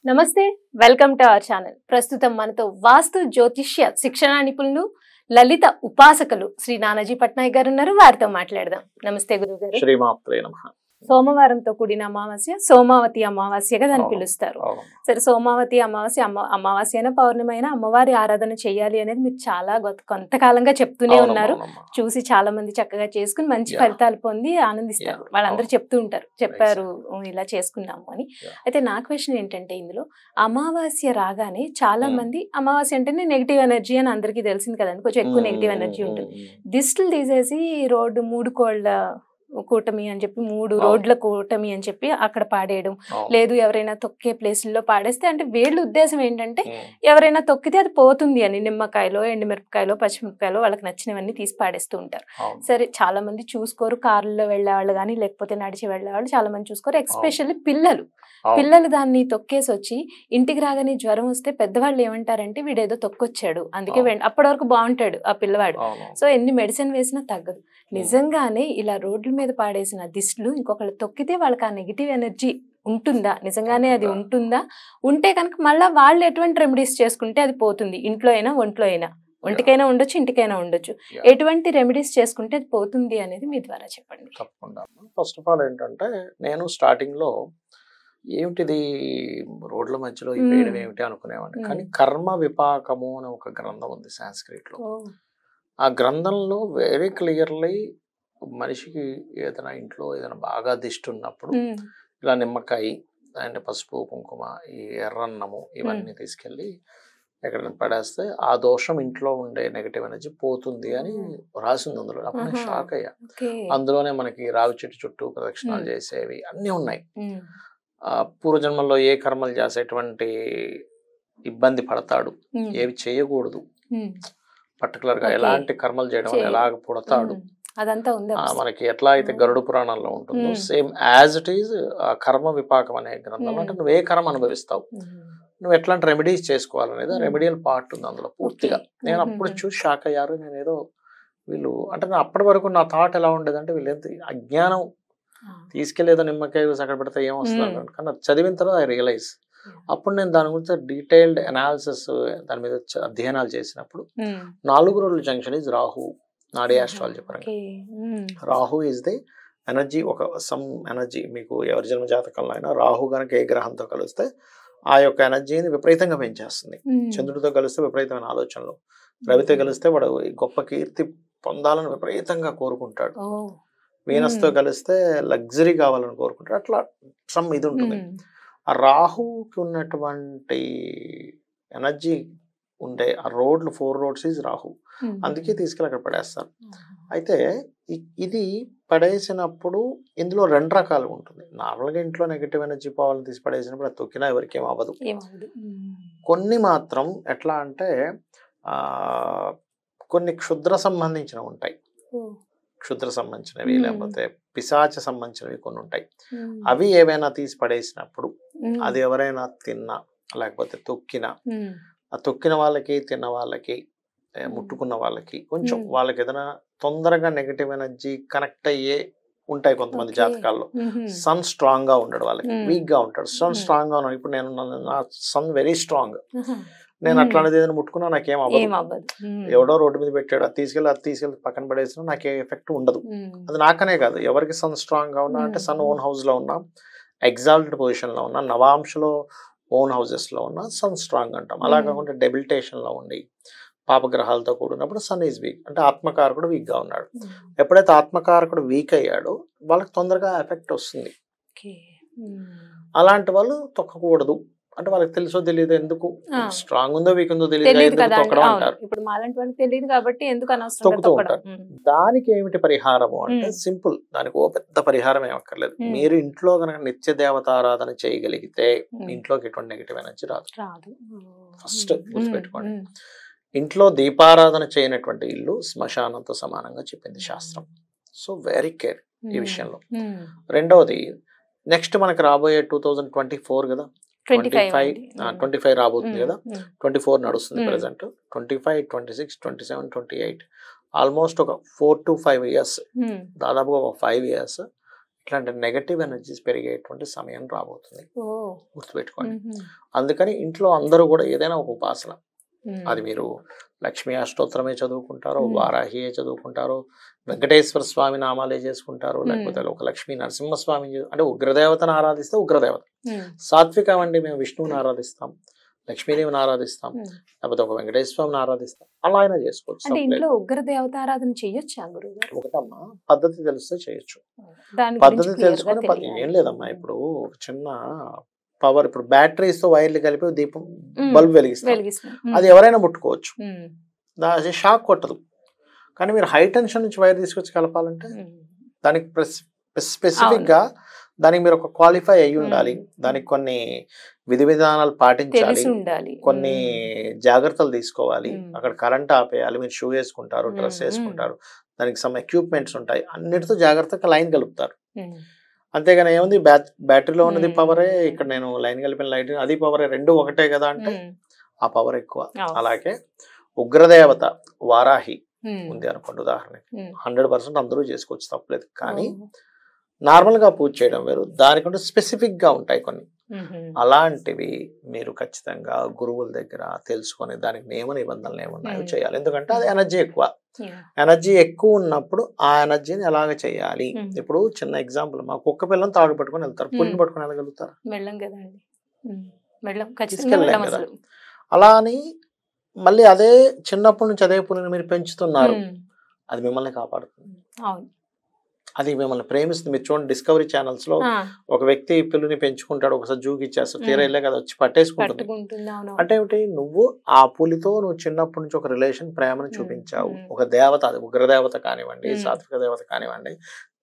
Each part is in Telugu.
నమస్తే, వెల్కమ్ టు అవర్ ఛానల్. ప్రస్తుతం మనతో వాస్తు జ్యోతిష్య శిక్షణ నిపుణులు, లలిత ఉపాసకులు శ్రీ నానాజీ పట్నాయక్ గారు ఉన్నారు. వారితో మాట్లాడదాం. నమస్తే గురువు గారు. శ్రీమాత్రే నమః. సోమవారంతో కూడిన అమావాస్య సోమావతి అమావాస్యగా దాన్ని పిలుస్తారు. సరే, సోమావతి అమావాస్య అమావాస్య అయినా పౌర్ణమి అయినా అమ్మవారి ఆరాధన చేయాలి అనేది మీరు చాలా కొంతకాలంగా చెప్తూనే ఉన్నారు. చూసి చాలా మంది చక్కగా చేసుకుని మంచి ఫలితాలు పొంది ఆనందిస్తారు. వాళ్ళందరూ చెప్తూ ఉంటారు, చెప్పారు ఇలా చేసుకున్నాము అని. అయితే నా క్వశ్చన్ ఏంటంటే, ఇందులో అమావాస్య రాగానే చాలా మంది అమావాస్య అంటేనే నెగిటివ్ ఎనర్జీ అని అందరికీ తెలిసింది కదండి, కొంచెం ఎక్కువ నెగిటివ్ ఎనర్జీ ఉంటుంది. దిష్టిలు తీసేసి రోడ్డు 3 కోళ్ళ కూటమి అని చెప్పి 3 రోడ్ల కూటమి అని చెప్పి అక్కడ పాడేయడం, లేదు ఎవరైనా తొక్కే ప్లేసుల్లో పాడేస్తే, అంటే వీళ్ళ ఉద్దేశం ఏంటంటే ఎవరైనా తొక్కితే అది పోతుంది అని. నిమ్మకాయలో, ఎండుమిరపకాయలో, పచ్చిమిరపకాయలో వాళ్ళకి నచ్చినవన్నీ తీసి పాడేస్తూ ఉంటారు. సరే, చాలా మంది చూసుకోరు, కార్లలో వెళ్ళేవాళ్ళు కానీ లేకపోతే నడిచి వెళ్ళేవాళ్ళు చాలా మంది చూసుకోరు. ఎక్స్పెషల్లీ పిల్లలు దాన్ని తొక్కేసి వచ్చి ఇంటికి రాగానే జ్వరం వస్తే పెద్దవాళ్ళు ఏమంటారంటే వీడేదో తొక్కొచ్చాడు, అందుకే అప్పటి వరకు బాగుంటాడు ఆ పిల్లవాడు, సో ఎన్ని మెడిసిన్ వేసినా తగ్గదు. నిజంగానే ఇలా రోడ్ల మీద పాడేసిన దిష్టిలు ఇంకొకళ్ళు తొక్కితే వాళ్ళకి ఆ నెగిటివ్ ఎనర్జీ ఉంటుందా? నిజంగానే అది ఉంటుందా? ఉంటే కనుక మళ్ళీ వాళ్ళు ఎటువంటి రెమెడీస్ చేసుకుంటే అది పోతుంది? ఇంట్లో అయినా ఒంట్లో అయినా, ఒంటికైనా ఉండొచ్చు, ఇంటికైనా ఉండొచ్చు. ఎటువంటి రెమెడీస్ చేసుకుంటే అది పోతుంది అనేది మీ ద్వారా చెప్పండి. తప్పకుండా. ఫస్ట్ ఆఫ్ ఆల్ ఏంటంటే, నేను స్టార్టింగ్ లో ఏమిటిది రోడ్ల మధ్యలో ఈ వేయడం ఏమిటి అనుకునేవాడిని. కానీ కర్మ విపాకము అని ఒక గ్రంథం ఉంది సాంస్క్రిట్ లో. ఆ గ్రంథంలో వెరీ క్లియర్లీ మనిషికి ఏదైనా ఇంట్లో ఏదైనా బాగా దిష్టి ఉన్నప్పుడు ఇలా నిమ్మకాయ అండ్ పసుపు కుంకుమ, ఈ ఎర్రన్నము ఇవన్నీ తీసుకెళ్ళి ఎక్కడైనా పడేస్తే ఆ దోషం ఇంట్లో ఉండే నెగటివ్ ఎనర్జీ పోతుంది అని రాసింది అందులో. అప్పుడు నేను షాక్ అయ్యా. అందులోనే మనకి రావి చెట్టు చుట్టూ ప్రదక్షిణాలు చేసేవి అన్నీ ఉన్నాయి. పూర్వజన్మల్లో ఏ కర్మలు చేసేటువంటి ఇబ్బంది పడతాడు, ఏవి చేయకూడదు, పర్టికులర్ గా ఎలాంటి కర్మలు చేయడం వల్ల ఎలాగ పుడతాడు, అదంతా ఉంది మనకి ఎట్లా అయితే గరుడ పురాణంలో ఉంటుందో సేమ్ యాజ్ ఇట్ ఈజ్ కర్మ విపాకం అనే గ్రంథంలో. అంటే నువ్వు ఏ కర్మ అనుభవిస్తావు, నువ్వు ఎట్లాంటి రెమెడీస్ చేసుకోవాలనేది ఆ రెమెడియల్ పార్ట్ ఉంది అందులో పూర్తిగా. నేను అప్పుడు చూసి షాక్ అయ్యారు. నేను ఏదో వీళ్ళు అంటే అప్పటి వరకు నా థాట్ ఎలా ఉండేదంటే, వీళ్ళు ఎంత అజ్ఞానం, తీసుకెళ్ళేదో నిమ్మకాయ అక్కడ పెడితే ఏమొస్తుంది కానీ చదివిన తర్వాత ఐ రియలైజ్. అప్పుడు నేను దాని గురించి డీటెయిల్డ్ అనాలిసిస్ దాని మీద అధ్యయనాలు చేసినప్పుడు 4 రోజుల జంక్షన్ ఈజ్ రాహు. నాడీ ఆస్ట్రాలజీ పరంగా రాహు ఈజ్ ది ఎనర్జీ. ఒక సమ్ ఎనర్జీ మీకు ఎవరి జన్మ జాతకంలో అయినా రాహు కనుక ఏ గ్రహంతో కలిస్తే ఆ యొక్క ఎనర్జీని విపరీతంగా పెంచేస్తుంది. చంద్రుడితో కలిస్తే విపరీతమైన ఆలోచనలు, రవితో కలిస్తే వాడు గొప్ప కీర్తి పొందాలని విపరీతంగా కోరుకుంటాడు, వీనస్తో కలిస్తే లగ్జరీ కావాలని కోరుకుంటాడు. అట్లా సమ్ ఇది ఉంటుంది. ఆ రాహుకి ఉన్నటువంటి ఎనర్జీ ఉండే ఆ రోడ్లు 4 రోడ్స్ ఈజ్ రాహు. అందుకే తీసుకెళ్ళి అక్కడ పడేస్తారు. అయితే ఇది పడేసినప్పుడు ఇందులో 2 రకాలు ఉంటుంది. నార్మల్గా ఇంట్లో నెగిటివ్ ఎనర్జీ పోవాలని తీసి పడేసినప్పుడు అది తొక్కినా ఎవరికి ఏం అవ్వదు. కొన్ని మాత్రం ఎట్లా అంటే కొన్ని క్షుద్ర సంబంధించినవి ఉంటాయి, క్షుద్ర సంబంధించినవి లేకపోతే పిశాచ సంబంధించినవి కొన్ని ఉంటాయి. అవి ఏవైనా తీసి పడేసినప్పుడు అది ఎవరైనా తిన్నా లేకపోతే తొక్కినా, ఆ తొక్కిన వాళ్ళకి తిన్న వాళ్ళకి ముట్టుకున్న వాళ్ళకి కొంచెం వాళ్ళకి ఏదైనా తొందరగా నెగటివ్ ఎనర్జీ కనెక్ట్ అయ్యే ఉంటాయి కొంతమంది జాతకాల్లో. సన్ స్ట్రాంగ్ గా ఉండడు, వాళ్ళకి వీక్ గా ఉంటాడు. సన్ స్ట్రాంగ్ గా ఉన్నాడు. ఇప్పుడు నా సన్ వెరీ స్ట్రాంగ్, నేను అట్లాంటిది ఏదైనా ముట్టుకున్నా నాకేం అవ్వదు. ఎవడో రోడ్డు మీద పెట్టాడు, అది తీసుకెళ్ళి పక్కన పడేసినా నాకే ఎఫెక్ట్ ఉండదు. అది నాకనే కాదు, ఎవరికి సన్ స్ట్రాంగ్ గా ఉన్నా అంటే సన్ ఓన్ హౌస్ లో ఉన్నా, ఎగ్జాల్టెడ్ పొజిషన్ లో ఉన్నా, నవాంశలో ఓన్ హౌసెస్ లో ఉన్నా సన్ స్ట్రాంగ్ అంటాం. అలా కాకుండా డెబిలిటేషన్ లో ఉండి పాపగ్రహాలతో కూడినప్పుడు సన్ ఈజ్ వీక్, అంటే ఆత్మకారకుడు వీక్ గా ఉన్నాడు. ఎప్పుడైతే ఆత్మకారకుడు వీక్ అయ్యాడో వాళ్ళకి తొందరగా ఎఫెక్ట్ వస్తుంది. అలాంటి వాళ్ళు తొక్కకూడదు. అంటే వాళ్ళకి తెలుసో తెలియదు, ఎందుకు స్ట్రాంగ్ ఉందో వీక్ ఉందో తెలియదు తొక్కడం అంటారు. తొక్కుతూ ఉంటారు. దానికి ఏమిటి పరిహారము అంటే సింపుల్, దానికి ఓ పెద్ద పరిహారం ఏమక్కర్లేదు. మీరు ఇంట్లో కనుక నిత్య దేవతారాధన చేయగలిగితే ఇంట్లోకి ఎటువంటి నెగిటివ్ ఎనర్జీ రాదు. ఫస్ట్ గుర్తుపెట్టుకోండి, ఇంట్లో దీపారాధన చేయనటువంటి ఇల్లు శ్మశానంతో సమానంగా చెప్పింది శాస్త్రం. సో వెరీ కేర్ ఈ విషయంలో. రెండవది, నెక్స్ట్ మనకి రాబోయే 2024 కదా, 25 రాబోతుంది కదా, 24 నడుస్తుంది ప్రెసెంట్. 25, 26, 27, 28 ఆల్మోస్ట్ ఒక 4 to 5 years, దాదాపుగా ఒక 5 years ఇట్లాంటి నెగటివ్ ఎనర్జీస్ పెరిగేటువంటి సమయం రాబోతుంది, ఓ గుర్తుపెట్టుకోండి. మ్మ్. అందుకని ఇంట్లో అందరూ కూడా ఏదైనా ఒక ఉపాసన, మ్మ్. అది మీరు లక్ష్మీ అష్టోత్తరమే చదువుకుంటారో, మ్మ్. వారాహియే చదువుకుంటారో, వెంకటేశ్వర స్వామి నామాలే చేసుకుంటారు, మ్మ్. లేకపోతే ఒక లక్ష్మీ నరసింహస్వామి అంటే ఉగ్రదేవతను ఆరాధిస్తే ఉగ్రదేవత, మ్మ్. సాత్వికం అండి మేము విష్ణువుని ఆరాధిస్తాం, లక్ష్మీదేవిని ఆరాధిస్తాం, మ్మ్. లేకపోతే ఒక వెంకటేశ్వర స్వామిని ఆరాధిస్తాం, అలా అయినా చేసుకోవచ్చు. అంటే తప్పలేదు. ఇంట్లో ఉగ్ర దేవతారాధన చెయ్యొచ్చా గురువు గారు? ఒకటమ్మా పద్ధతి తెలిస్తే చేయొచ్చు, దాని పద్ధతి గురించి clear గా తెలుసుకొని తెలియాలి. ఏం లేదమ్మా. ఇప్పుడు ఒక చిన్న పవర్, ఇప్పుడు బ్యాటరీస్ తో వైర్లు కలిపి దీపం మ్మ్. బల్బ్ వెలిగిస్తాం, వెలిగిస్తున్నాం. మ్మ్. అది ఎవరైనా ముట్టుకోవచ్చు, మ్మ్. అది షాక్ కొట్టదు. కానీ మీరు హై టెన్షన్ నుంచి వైర్ తీసుకొచ్చి కలపాలంటే మ్మ్. దానికి స్పెసిఫిక్ గా దానికి మీరు ఒక క్వాలిఫై అయ్యి ఉండాలి, మ్మ్. దానికి కొన్ని విధి విధానాలు పాటించాలి, తెలిసి ఉండాలి. కొన్ని జాగ్రత్తలు తీసుకోవాలి. మ్మ్. అక్కడ కరెంట్ ఆపేయాలి, మీరు షూ వేసుకుంటారు, డ్రెస్ మ్మ్. వేసుకుంటారు, దానికి సమ్ ఎక్విప్మెంట్స్ ఉంటాయి, అన్నిటితో జాగ్రత్తగా లైన్ కలుపుతారు. మ్మ్. అంతేగాని ఏముంది బ్యాటరీలో ఉన్నది మ్మ్. పవరే, ఇక్కడ నేను లైన్ కలిపిన లైట్ అది పవరే, రెండు ఒకటే కదా అంటే మ్మ్. ఆ పవర్ ఎక్కువ. అవును. అలాగే ఉగ్రదేవత వారాహి మ్మ్. ఉంది అనుకోండి ఉదాహరణకి, మ్మ్. 100% అందరూ చేసుకోవచ్చు, తప్పలేదు. కానీ ఓ. నార్మల్ గా పూజ చేయడం వేరు, దానికంటే స్పెసిఫిక్ గా ఉంటాయి కొన్ని. మ్మ్. అలాంటివి మీరు ఖచ్చితంగా గురువుల దగ్గర తెలుసుకొని దానికి నియమ నిబంధనలు ఏమున్నాయో మ్మ్. చేయాలి. ఎందుకంటే అది ఎనర్జీ ఎక్కువ, Yeah. ఎనర్జీ ఎక్కువ ఉన్నప్పుడు ఆ ఎనర్జీని ఎలాగ చేయాలి. మ్మ్. ఇప్పుడు చిన్న ఎగ్జాంపుల్, మా కుక్క పిల్లని తాడు పట్టుకొని వెళ్తారు, పులిని పట్టుకొని వెళ్ళగలుగుతారు? వెళ్ళం కదండి. మ్మ్. వెళ్ళం, ఖచ్చితంగా తీసుకెళ్ళలేం వెళ్ళం కదా. అసలు. అలా అని మళ్ళీ అదే చిన్నప్పటి నుంచి అదే పులిని మీరు పెంచుతున్నారు, మ్మ్. అది మిమ్మల్ని కాపాడుతుంది, అవును. అది మిమ్మల్ని ప్రేమిస్తుంది. మీరు చూడండి డిస్కవరీ ఛానల్స్ లో ఆ, ఒక వ్యక్తి పిల్లిని పెంచుకుంటాడు, ఒకసారి జూకి ఇచ్చేస్తాడు, తీరా మ్మ్. వెళ్ళే కదా వచ్చి పట్టేసుకుంటుంది. పట్టుకుంటుంది. అవును. అంటే ఏమిటి, నువ్వు ఆ పులితో నువ్వు చిన్నప్పటి నుంచి ఒక రిలేషన్, ప్రేమను మ్మ్. చూపించావు. మ్మ్. ఒక దేవత, అది ఉగ్రదేవత కానివ్వండి, మ్మ్. సాత్విక దేవత కానివ్వండి,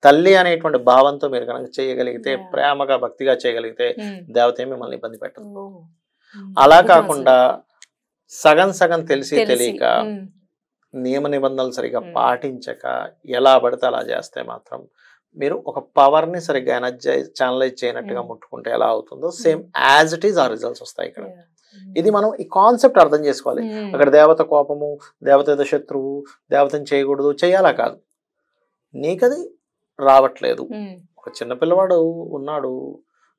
తల్లి అనేటువంటి భావంతో మీరు కనుక చేయగలిగితే, Yeah. ప్రేమగా భక్తిగా చేయగలిగితే మ్మ్. దేవత ఏమి మిమ్మల్ని ఇబ్బంది పెట్టదు. ఓ. మ్మ్. అలా అద్భుతం కాకుండా సగం సగం తెలిసి అసలు. తెలిసి. తెలియక మ్మ్. నియమ నిబంధనలు సరిగా మ్మ్. పాటించక ఎలా పడితే అలా చేస్తే మాత్రం మీరు ఒక పవర్ ని సరిగ్గా ఛానలైజ్ చేయనట్టుగా మ్మ్. ముట్టుకుంటే ఎలా అవుతుందో సేమ్ యాజ్ ఇట్ ఈస్ ఆ రిజల్ట్స్ వస్తాయి ఇక్కడ. Yeah. ఇది మనం ఈ కాన్సెప్ట్ అర్థం చేసుకోవాలి. మ్మ్. అక్కడ దేవత కోపము, దేవత ఏదో శత్రువు, దేవతని చేయకూడదు, చేయాలా కాదు, నీకది రావట్లేదు. మ్మ్. ఒక చిన్న పిల్లవాడు ఉన్నాడు,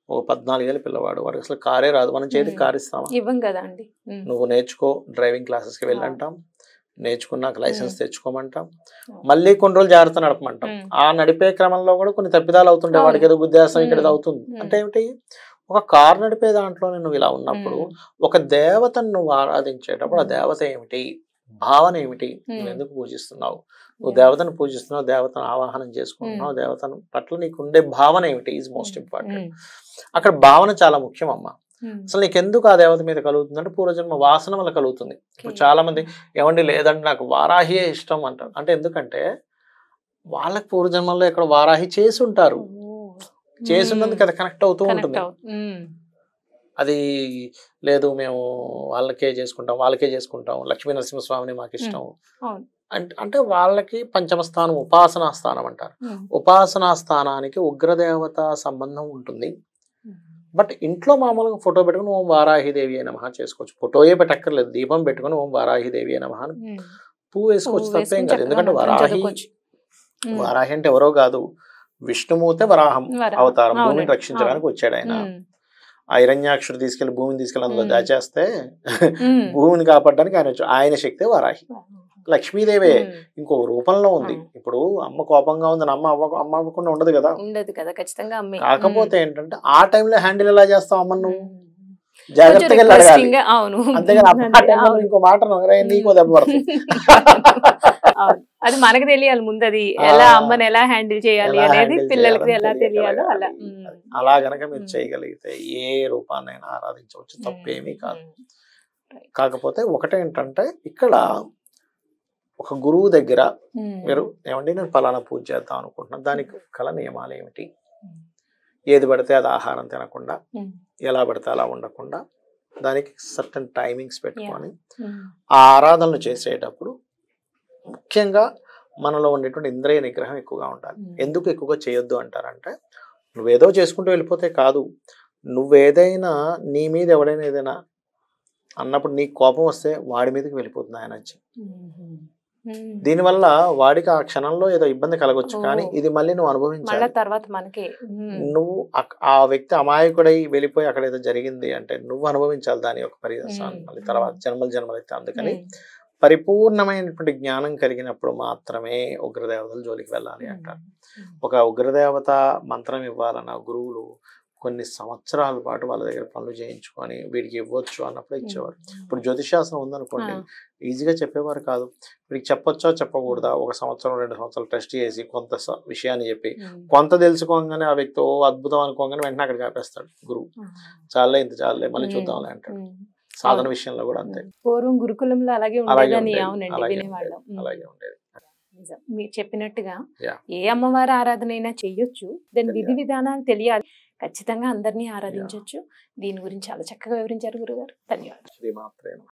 ఒక 14 ఏళ్ళ పిల్లవాడు, వాడికి అసలు కారే రాదు, మనం చేతికి మ్మ్. కారు ఇస్తామా? ఇవ్వం కదా అండి. మ్మ్. నువ్వు నేర్చుకో, డ్రైవింగ్ క్లాసెస్కి అవును. వెళ్ళంటాం, నేర్చుకున్నాక లైసెన్స్ మ్మ్. తెచ్చుకోమంటాం, అవును. మళ్ళీ కొన్ని రోజులు జాగ్రత్త నడపమంటాం. మ్మ్. ఆ నడిపే క్రమంలో కూడా కొన్ని తప్పిదాలు అవుతుంటాయి, అవును. వాడికి ఏదో గుద్దేస్తాం, ఇక్కడ ఏదో మ్మ్. అవుతుంది. మ్మ్. అంటే ఏమిటి, ఒక కారు నడిపే దాంట్లో నువ్వు ఇలా ఉన్నప్పుడు మ్మ్. ఒక దేవతను నువ్వు ఆరాధించేటప్పుడు ఆ మ్మ్. దేవత ఏమిటి, భావన ఏమిటి, నువ్వు మ్మ్. ఎందుకు పూజిస్తున్నావు, నువ్వు Yeah. దేవతను పూజిస్తున్నావు, దేవతను ఆవాహనం చేసుకుంటున్నావు, మ్మ్. దేవతను పట్ల నీకు ఉండే భావన ఏమిటి ఈజ్ మోస్ట్ మ్మ్. ఇంపార్టెంట్. మ్మ్. అక్కడ భావన చాలా ముఖ్యం అమ్మ. మ్మ్. అసలు నీకు ఎందుకు ఆ దేవత మీద కలుగుతుంది అంటే పూర్వజన్మ వాసన వల్ల కలుగుతుంది. ఇప్పుడు Okay. చాలా మంది ఏమండి లేదంటే నాకు వారాహియే ఇష్టం అంటారు. అంటే ఎందుకంటే వాళ్ళకి పూర్వజన్మల్లో ఎక్కడ వారాహి చేసి ఉంటారు, ఓ. చేసి మ్మ్. ఉన్నందుకు అది కనెక్ట్ అవుతూ కనెక్ట్ ఉంటుంది. మ్మ్. అది లేదు మేము వాళ్ళకే చేసుకుంటాం, లక్ష్మీ నరసింహస్వామిని మాకు మ్మ్. ఇష్టం అవును. అంటే వాళ్ళకి పంచమ స్థానం, ఉపాసనా స్థానం అంటారు. మ్మ్. ఉపాసనా స్థానానికి ఉగ్రదేవత సంబంధం ఉంటుంది. మ్మ్. బట్ ఇంట్లో మామూలుగా ఫోటో పెట్టుకుని ఓం వారాహిదేవి అయి నమః చేసుకోవచ్చు, ఫోటోయే పెట్టక్కర్లేదు, దీపం పెట్టుకుని ఓం వారాహిదేవి అయి నమః అని మ్మ్. పువ్వు వేసుకోవచ్చు, పువ్వు తప్పేం వేసుకుని కాదు. చక్కగా ఎందుకంటే మంత్రం చదువుకోవచ్చు. మ్మ్. వారాహి అంటే ఎవరో కాదు, విష్ణుమూర్తి వరాహం వరాహం. అవతారం, భూమిని అవునండి. రక్షించడానికి వచ్చాడు ఆయన. మ్మ్. ఆ హిరణ్యాక్షుడు తీసుకెళ్లి భూమిని తీసుకెళ్లి అందులో మ్మ్. దాచేస్తే మ్మ్. భూమిని కాపాడడానికి ఆయన వచ్చాడు. ఆయన శక్తే వారాహి. లక్ష్మీదేవే మ్మ్. ఇంకొక రూపంలో ఉంది. ఆ. ఇప్పుడు అమ్మ కోపంగా ఉందని అమ్మ అవ్వకుండా ఉండదు కదా. ఉండదు కదా, ఖచ్చితంగా అమ్మే. కాకపోతే ఏంటంటే ఆ టైంలో హ్యాండిల్ ఎలా చేస్తావు అమ్మను నువ్వు, మ్మ్. జాగ్రత్తగా కొంచెం వెళ్ళి అడగాలి. requesting గా, అవును. అంతేగాని ఆ అంతే, టైంలో అవును. ఇంకో మాట నీకో దెబ్బ పడుతుంది. అవును. అది మనకు తెలియాలి ముందు, అది ఆ. ఎలా అమ్మని ఎలా హ్యాండిల్ చేయాలి ఎలా అనేది హ్యాండిల్ పిల్లలకి చేయాలని ఎలా తెలియాలో అలా. తెలియగలగాలి. అలా గనక మీరు చేయగలిగితే ఏ రూపాన్నైనా ఆరాధించవచ్చు, తప్పేమీ కాదు. కాకపోతే ఒకటేంటంటే ఇక్కడ ఒక గురువు దగ్గర మీరు ఏమండి నేను ఫలానా పూజ చేద్దాం అనుకుంటున్నాను, దానికి కల నియమాలు ఏమిటి, ఏది పడితే అది ఆహారం తినకుండా, ఎలా పడితే అలా ఉండకుండా, దానికి సర్టన్ టైమింగ్స్ పెట్టుకొని ఆ ఆరాధనలు చేసేటప్పుడు ముఖ్యంగా మనలో ఉండేటువంటి ఇంద్రియ నిగ్రహం ఎక్కువగా ఉండాలి. ఎందుకు ఎక్కువగా చేయొద్దు అంటారంటే, నువ్వేదో చేసుకుంటూ వెళ్ళిపోతే కాదు, నువ్వేదైనా నీ మీద ఎవడైనా ఏదైనా అన్నప్పుడు నీకు కోపం వస్తే వాడి మీదకి వెళ్ళిపోతుంది ఆయన వచ్చి. దీనివల్ల వాడికి ఆ క్షణంలో ఏదో ఇబ్బంది కలగొచ్చు, కానీ ఇది మళ్ళీ నువ్వు అనుభవించాలి. తర్వాత మనకే నువ్వు ఆ వ్యక్తి అమాయకుడై వెళ్ళిపోయి అక్కడ ఏదో జరిగింది అంటే నువ్వు అనుభవించాలి దాని యొక్క పర్యవసానం మళ్ళీ తర్వాత జన్మలైతే. అందుకని పరిపూర్ణమైనటువంటి జ్ఞానం కలిగినప్పుడు మాత్రమే ఉగ్రదేవతల జోలికి వెళ్ళాలి అంటారు. ఒక ఉగ్రదేవత మంత్రం ఇవ్వాలన్న గురువులు కొన్ని సంవత్సరాల పాటు వాళ్ళ దగ్గర పనులు చేయించుకొని వీడికి ఇవ్వచ్చు అన్నప్పుడు ఇచ్చేవారు. ఇప్పుడు జ్యోతిషాస్త్రం ఉందనుకోండి, ఈజీగా చెప్పేవారు కాదు. వీడికి చెప్పొచ్చా చెప్పకూడదా, 1 సంవత్సరం 2 సంవత్సరాలు టెస్ట్ చేసి కొంత విషయాన్ని చెప్పి కొంత తెలుసుకోగానే ఆ వ్యక్తి అద్భుతం అనుకోగానే వెంటనే అక్కడికి ఆపేస్తాడు గురువు. చాలే ఇంత చాలే మళ్ళీ చూద్దాంలే అంటాడు. సాధన విషయంలో కూడా అంతే. పూర్వం గురుకులంలో అలాగే ఉండేదని అలాగే ఉండేది. మీరు చెప్పినట్టుగా ఏ అమ్మవారి ఆరాధన అయినా చెయ్యొచ్చు, దాని విధి విధానాలు తెలియాలి. ఖచ్చితంగా అందరినీ ఆరాధించవచ్చు. దీని గురించి చాలా చక్కగా వివరించారు గురుగారు. ధన్యవాదాలు. శ్రీమాత్రే నమః.